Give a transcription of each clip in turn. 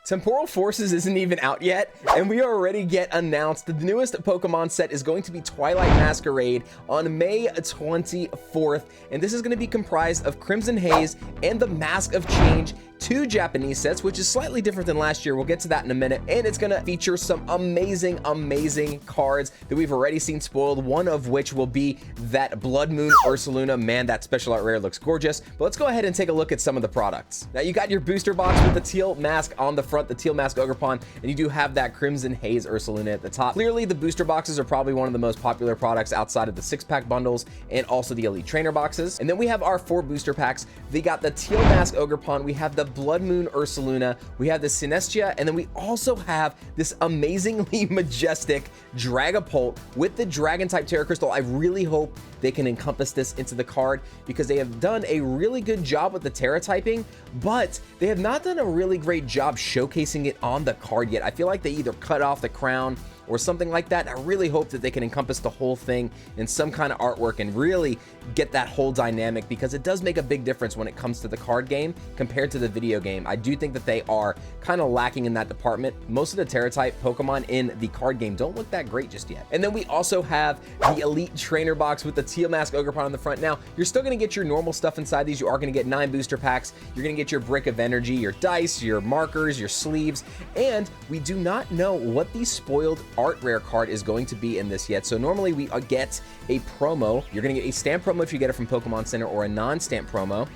Temporal Forces isn't even out yet, and we already get announced that the newest Pokemon set is going to be Twilight Masquerade on May 24th, and this is going to be comprised of Crimson Haze and the Mask of Change, 2 Japanese sets, which is slightly different than last year. We'll get to that in a minute, and it's going to feature some amazing cards that we've already seen spoiled, one of which will be that Blood Moon Ursaluna. Man, that special art rare looks gorgeous, but let's go ahead and take a look at some of the products. Now, you got your booster box with the teal mask on the front, the teal mask Ogerpon, and you do have that Crimson Haze Ursaluna at the top. Clearly, the booster boxes are probably one of the most popular products outside of the 6-pack bundles and also the Elite Trainer boxes. And then we have our 4 booster packs. We got the teal mask Ogerpon, we have the Blood Moon Ursaluna, we have the Sinestia, and then we also have this amazingly majestic Dragapult with the Dragon type Terra Crystal. I really hope they can encompass this into the card because they have done a really good job with the Terra typing, but they have not done a really great job showcasing it on the card yet. I feel like they either cut off the crown or something like that. I really hope that they can encompass the whole thing in some kind of artwork and really get that whole dynamic, because it does make a big difference when it comes to the card game compared to the video game. I do think that they are kind of lacking in that department. Most of the Terra type Pokemon in the card game don't look that great just yet. And then we also have the Elite Trainer box with the teal mask Ogerpon on the front. Now, you're still going to get your normal stuff inside these. You are going to get 9 booster packs. You're going to get your Brick of Energy, your dice, your markers, your sleeves, and we do not know what the spoiled art rare card is going to be in this yet. So normally we get a promo. You're going to get a stamp promo if you get it from Pokemon Center, or a non-stamp promo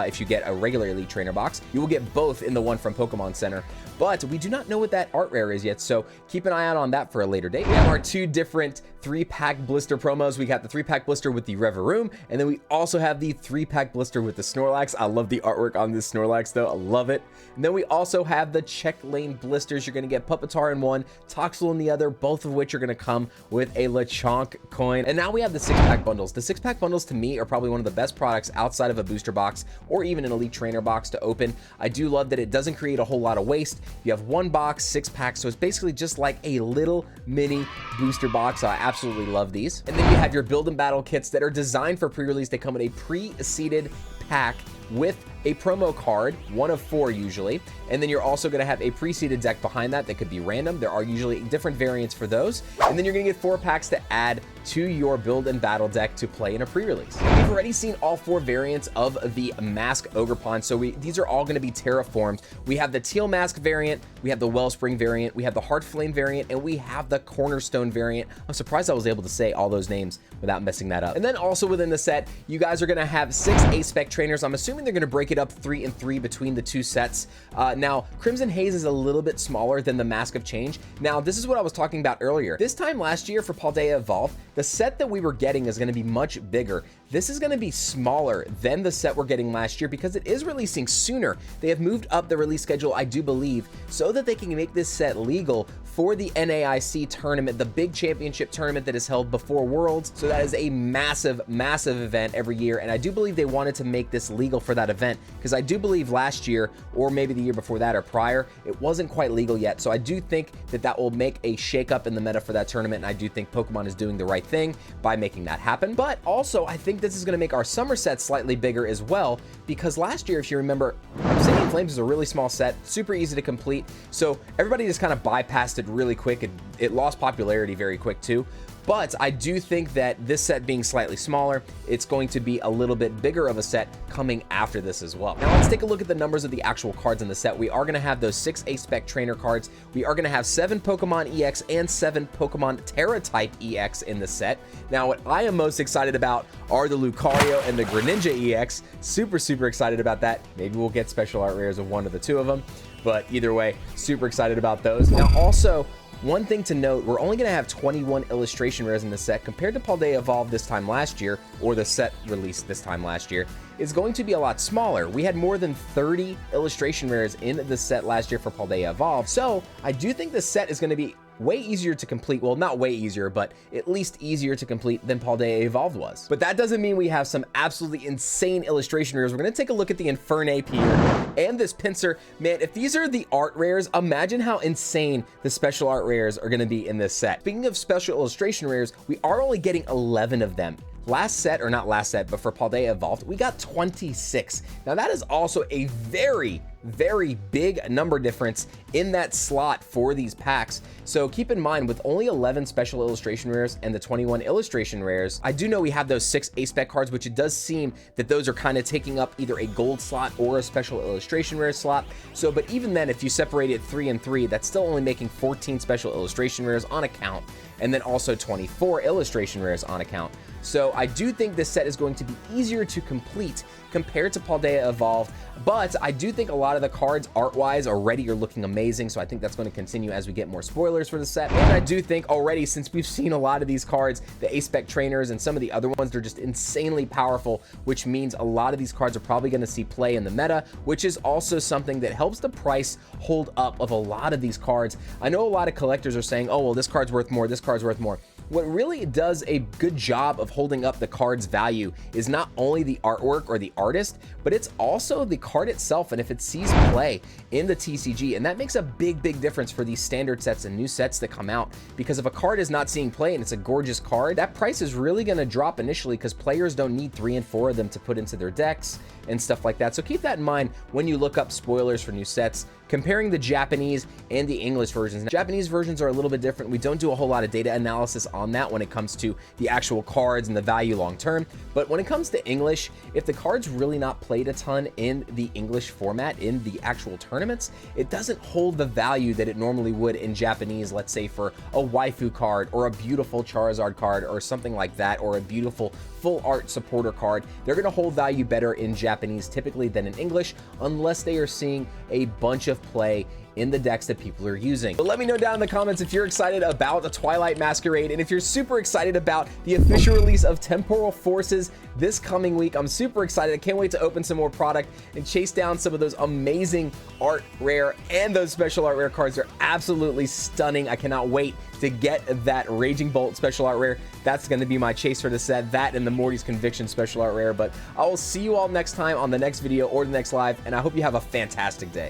if you get a regular Elite Trainer box. You will get both in the one from Pokemon Center, but we do not know what that art rare is yet, so keep an eye out on that for a later date. We have our 2 different 3-pack blister promos. We got the 3-pack blister with the Reverum, and then we also have the 3-pack blister with the Snorlax. I love the artwork on this Snorlax though, I love it. And then we also have the Check Lane blisters. You're going to get Pupitar in one, Toxel in the other, both of which are going to come with a Lechonk coin. And now we have the 6-pack bundles. The 6-pack bundles to me are probably one of the best products outside of a booster box or even an Elite Trainer box to open. I do love that it doesn't create a whole lot of waste. You have 1 box, 6 packs, so it's basically just like a little mini booster box. So I absolutely love these. And then you have your build and battle kits that are designed for pre-release. They come in a pre-seeded pack with a promo card, 1 of 4 usually, and then you're also going to have a pre-seeded deck behind that could be random. There are usually different variants for those, and then you're going to get 4 packs to add to your build and battle deck to play in a pre-release. We've already seen all 4 variants of the Mask Ogerpon, so these are all going to be terraformed. We have the Teal Mask variant, we have the Wellspring variant, we have the Heart Flame variant, and we have the Cornerstone variant. I'm surprised I was able to say all those names without messing that up. And then also within the set, you guys are going to have 6 A-Spec trainers. I'm assuming they're going to break it up 3 and 3 between the 2 sets. Now, Crimson Haze is a little bit smaller than the Mask of Change. Now, this is what I was talking about earlier. This time last year for Paldea Evolved, the set that we were getting is going to be much bigger. This is going to be smaller than the set we're getting last year because it is releasing sooner. They have moved up the release schedule, I do believe, so that they can make this set legal for the NAIC tournament, the big championship tournament that is held before Worlds. So that is a massive event every year, and I do believe they wanted to make this legal for that event because I do believe last year, or maybe the year before that or prior, it wasn't quite legal yet. So I do think that that will make a shakeup in the meta for that tournament, and I do think Pokemon is doing the right thing by making that happen. But also, I think this is going to make our summer set slightly bigger as well, because last year, if you remember, Obsidian Flames is a really small set, super easy to complete, so everybody just kind of bypassed it really quick, and it lost popularity very quick too. But I do think that this set being slightly smaller, it's going to be a little bit bigger of a set coming after this as well. Now let's take a look at the numbers of the actual cards in the set. We are going to have those 6 A-Spec trainer cards. We are going to have 7 Pokemon EX and 7 Pokemon Terra type EX in the set. Now what I am most excited about are the Lucario and the Greninja EX. Super excited about that. Maybe we'll get special art rares of 1 of the 2 of them, but either way, super excited about those. Now also, one thing to note, we're only going to have 21 illustration rares in the set compared to Paldea Evolved this time last year, or the set released this time last year. It's going to be a lot smaller. We had more than 30 illustration rares in the set last year for Paldea Evolved, so I do think the set is going to be way easier to complete. Well, not way easier, but at least easier to complete than Paldea Evolved was. But that doesn't mean we have some absolutely insane illustration rares. We're going to take a look at the Infernape here and this Pinsir. Man, if these are the art rares, imagine how insane the special art rares are going to be in this set. Speaking of special illustration rares, we are only getting 11 of them. Last set, or not last set, but for Paldea Evolved, we got 26. Now that is also a very very big number difference in that slot for these packs. So keep in mind, with only 11 special illustration rares and the 21 illustration rares, I do know we have those 6 A-Spec cards, which it does seem that those are kind of taking up either a gold slot or a special illustration rare slot. So, but even then, if you separate it 3 and 3, that's still only making 14 special illustration rares on account, and then also 24 illustration rares on account. So I do think this set is going to be easier to complete compared to Paldea Evolved, but I do think a lot of the cards art-wise already are looking amazing, so I think that's going to continue as we get more spoilers for the set. And I do think already, since we've seen a lot of these cards, the A-Spec trainers and some of the other ones, they're just insanely powerful, which means a lot of these cards are probably going to see play in the meta, which is also something that helps the price hold up of a lot of these cards. I know a lot of collectors are saying, oh, well, this card's worth more, this card's worth more. What really does a good job of holding up the card's value is not only the artwork or the artist, but it's also the card itself and if it sees play in the TCG. And that makes a big difference for these standard sets and new sets that come out, because if a card is not seeing play and it's a gorgeous card, that price is really going to drop initially because players don't need 3 and 4 of them to put into their decks and stuff like that. So keep that in mind when you look up spoilers for new sets, comparing the Japanese and the English versions. Now, Japanese versions are a little bit different. We don't do a whole lot of data analysis on that when it comes to the actual cards and the value long term. But when it comes to English, if the card's really not played a ton in the English format, in the actual tournaments, it doesn't hold the value that it normally would in Japanese, let's say for a waifu card or a beautiful Charizard card or something like that, or a beautiful full art supporter card. They're going to hold value better in Japanese typically than in English, unless they are seeing a bunch of play in the decks that people are using. But let me know down in the comments if you're excited about the Twilight Masquerade, and if you're super excited about the official release of Temporal Forces this coming week. I'm super excited. I can't wait to open some more product and chase down some of those amazing art rare and those special art rare cards. They're absolutely stunning. I cannot wait to get that Raging Bolt special art rare. That's going to be my chase for the set, that and the Morty's Conviction special art rare. But I will see you all next time on the next video or the next live, and I hope you have a fantastic day.